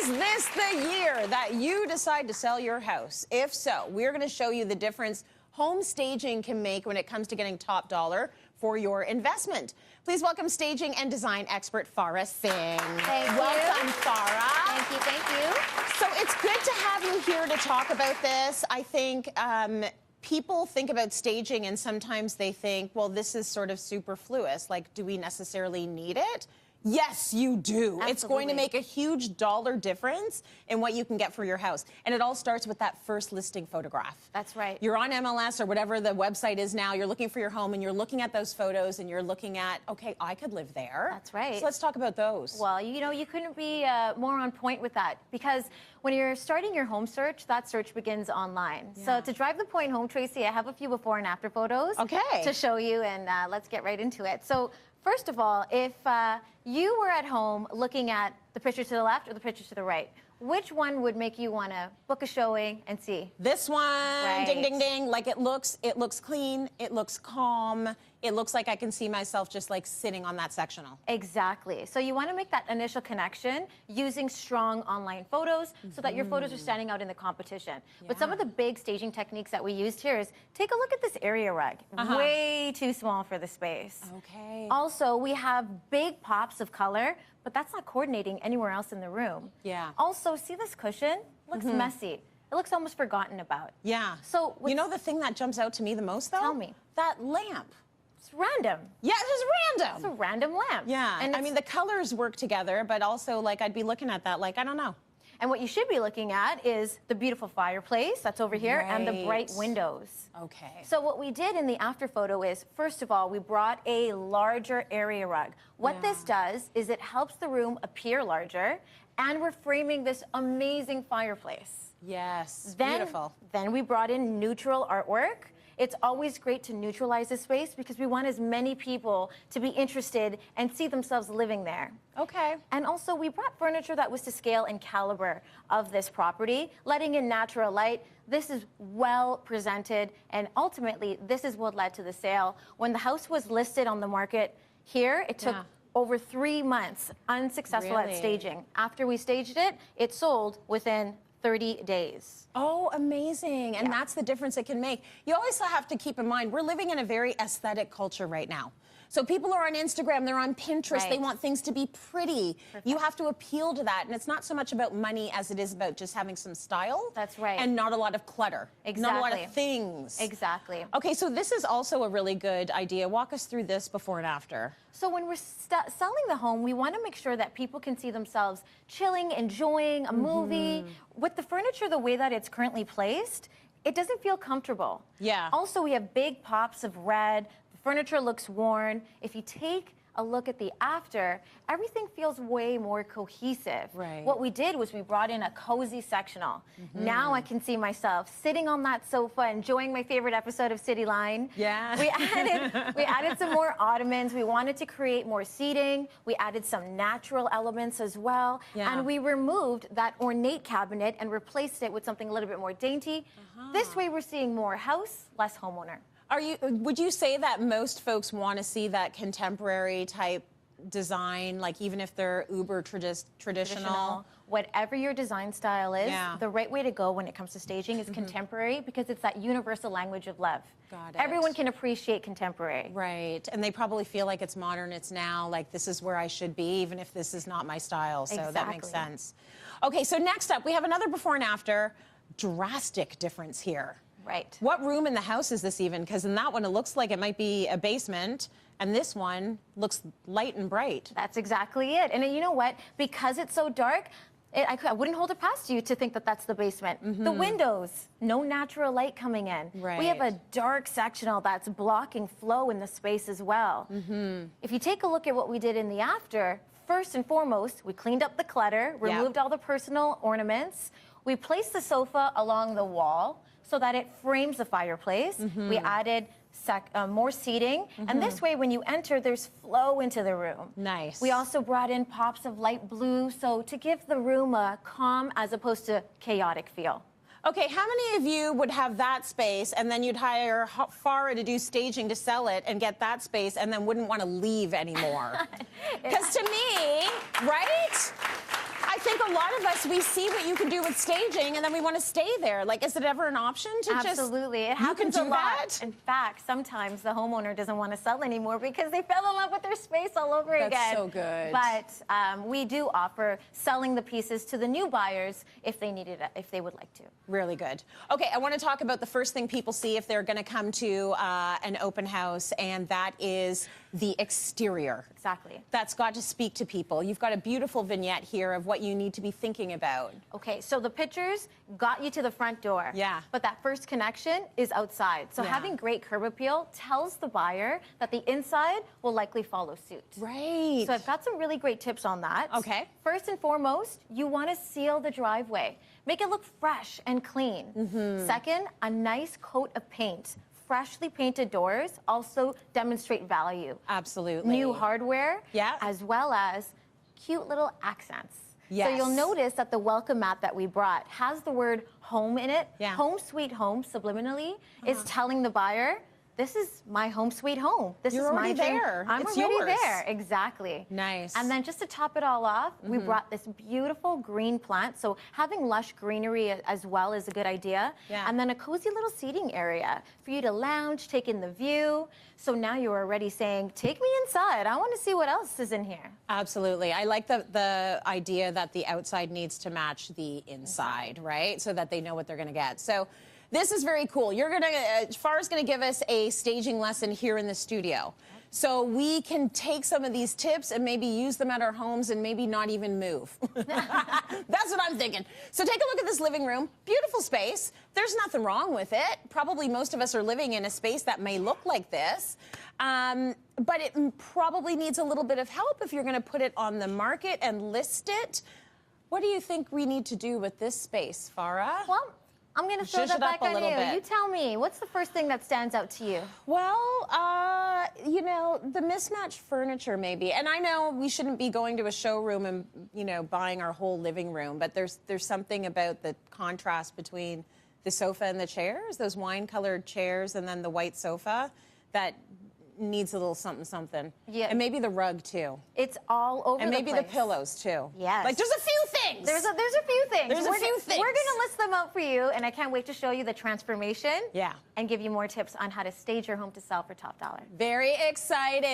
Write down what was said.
Is this the year that you decide to sell your house? If so, we're going to show you the difference home staging can make when it comes to getting top dollar for your investment. Please welcome staging and design expert Farah Singh. Thank you. Welcome, Farah. Thank you, thank you. So it's good to have you here to talk about this. I think people think about staging and sometimes they think, well, this is sort of superfluous. Like, do we necessarily need it? Yes, you do. Absolutely. It's going to make a huge dollar difference in what you can get for your house. And it all starts with that first listing photograph. That's right. You're on MLS or whatever the website is now. You're looking for your home and you're looking at those photos and you're looking at, okay, I could live there. That's right. So let's talk about those. Well, you know, you couldn't be more on point with that because when you're starting your home search, that search begins online. Yeah. So to drive the point home, Tracy, I have a few before and after photos to show you, and let's get right into it. So first of all, if you were at home looking at the picture to the left or the picture to the right, which one would make you want to book a showing and see? This one, right. Ding, ding, ding. Like it looks clean, it looks calm, it looks like I can see myself just like sitting on that sectional. Exactly. So you want to make that initial connection using strong online photos so that your photos are standing out in the competition. Yeah. But some of the big staging techniques that we used here is take a look at this area rug. Way too small for the space. Okay. Also, we have big pops of color, but that's not coordinating anywhere else in the room. Yeah. Also, see this cushion? Looks messy. It looks almost forgotten about. Yeah. So you know the thing that jumps out to me the most, though? Tell me. That lamp. It's random. Yeah, it is random. It's a random lamp. Yeah. And I mean, the colors work together, but also, like, I'd be looking at that like, I don't know. And what you should be looking at is the beautiful fireplace that's over here and the bright windows. Okay. So what we did in the after photo is, first of all, we brought a larger area rug. What this does is it helps the room appear larger, and we're framing this amazing fireplace. Yes, Beautiful. Then we brought in neutral artwork. It's always great to neutralize the space because we want as many people to be interested and see themselves living there. Okay. And also we brought furniture that was to scale and caliber of this property, letting in natural light. This is well presented, and ultimately this is what led to the sale. When the house was listed on the market here, it took over 3 months unsuccessful at staging. After we staged it, it sold within 30 days. Oh, amazing. And that's the difference it can make. You always have to keep in mind, we're living in a very aesthetic culture right now. So people are on Instagram, they're on Pinterest, they want things to be pretty. Perfect. You have to appeal to that. And it's not so much about money as it is about just having some style. That's right. And not a lot of clutter. Exactly. Not a lot of things. Exactly. Okay, so this is also a really good idea. Walk us through this before and after. So when we're selling the home, we want to make sure that people can see themselves chilling, enjoying a movie. With the furniture the way that it's currently placed, it doesn't feel comfortable. Yeah. Also, we have big pops of red. The furniture looks worn. If you take a look at the after, everything feels way more cohesive. Right. What we did was we brought in a cozy sectional. Now I can see myself sitting on that sofa, enjoying my favorite episode of Cityline. Yeah. We added some more ottomans. We wanted to create more seating. We added some natural elements as well. Yeah. And we removed that ornate cabinet and replaced it with something a little bit more dainty. This way we're seeing more house, less homeowner. Would you say that most folks want to see that contemporary type design, like even if they're uber traditional? Whatever your design style is, the right way to go when it comes to staging is contemporary, because it's that universal language of love. Got it. Everyone can appreciate contemporary. Right, and they probably feel like it's modern, it's now, like this is where I should be, even if this is not my style, so that makes sense. Okay, so next up, we have another before and after. Drastic difference here. Right. What room in the house is this even? Because in that one, it looks like it might be a basement, and this one looks light and bright. That's exactly it. And you know what? Because it's so dark, I wouldn't hold it past you to think that that's the basement. The windows, no natural light coming in. Right. We have a dark sectional that's blocking flow in the space as well. If you take a look at what we did in the after, first and foremost, we cleaned up the clutter, removed all the personal ornaments. We placed the sofa along the wall so that it frames the fireplace. We added more seating, and this way when you enter, there's flow into the room. Nice. We also brought in pops of light blue, so to give the room a calm as opposed to chaotic feel. Okay, how many of you would have that space and then you'd hire Farah to do staging to sell it and get that space and then wouldn't want to leave anymore? Because to me, right? I think a lot of us, we see what you can do with staging and then we want to stay there. Like, is it ever an option to Absolutely. It you can happens do a lot. that? In fact, sometimes the homeowner doesn't want to sell anymore because they fell in love with their space all over again. That's so good. But we do offer selling the pieces to the new buyers if they needed it, if they would like to. Really good. Okay, I want to talk about the first thing people see if they're going to come to an open house, and that is the exterior. Exactly. That's got to speak to people. You've got a beautiful vignette here of what you need to be thinking about. Okay, so the pictures got you to the front door. Yeah. But that first connection is outside. So having great curb appeal tells the buyer that the inside will likely follow suit. Right. So I've got some really great tips on that. Okay. First and foremost, you want to seal the driveway. Make it look fresh and clean. Second, a nice coat of paint. Freshly painted doors also demonstrate value. Absolutely. New hardware, Yeah. as well as cute little accents. Yes. So you'll notice that the welcome mat that we brought has the word home in it. Yeah. Home sweet home subliminally is telling the buyer, this is my home sweet home. This You're is my already dream. there. I'm It's already yours. there. Exactly. Nice. And then just to top it all off, we brought this beautiful green plant. So having lush greenery as well is a good idea. Yeah. And then a cozy little seating area for you to lounge, take in the view. So now you're already saying, take me inside. I want to see what else is in here. Absolutely. I like the idea that the outside needs to match the inside, right? So that they know what they're going to get. So this is very cool. You're going to, Farah's going to give us a staging lesson here in the studio. So we can take some of these tips and maybe use them at our homes and maybe not even move. That's what I'm thinking. So take a look at this living room. Beautiful space. There's nothing wrong with it. Probably most of us are living in a space that may look like this. But it probably needs a little bit of help if you're going to put it on the market and list it. What do you think we need to do with this space, Farah? Well, I'm going to throw Zhuzh that it back up a on little you. bit. You tell me, what's the first thing that stands out to you? Well, you know, the mismatched furniture maybe. And I know we shouldn't be going to a showroom and, you know, buying our whole living room, but there's something about the contrast between the sofa and the chairs, those wine-colored chairs and then the white sofa that needs a little something. Yeah. And maybe the rug too. It's all over And maybe the the place. pillows too. Yes. Like there's a few things. There's a few things. There's a few things. We're going to list them out for you, and I can't wait to show you the transformation. Yeah. And give you more tips on how to stage your home to sell for top dollar. Very excited.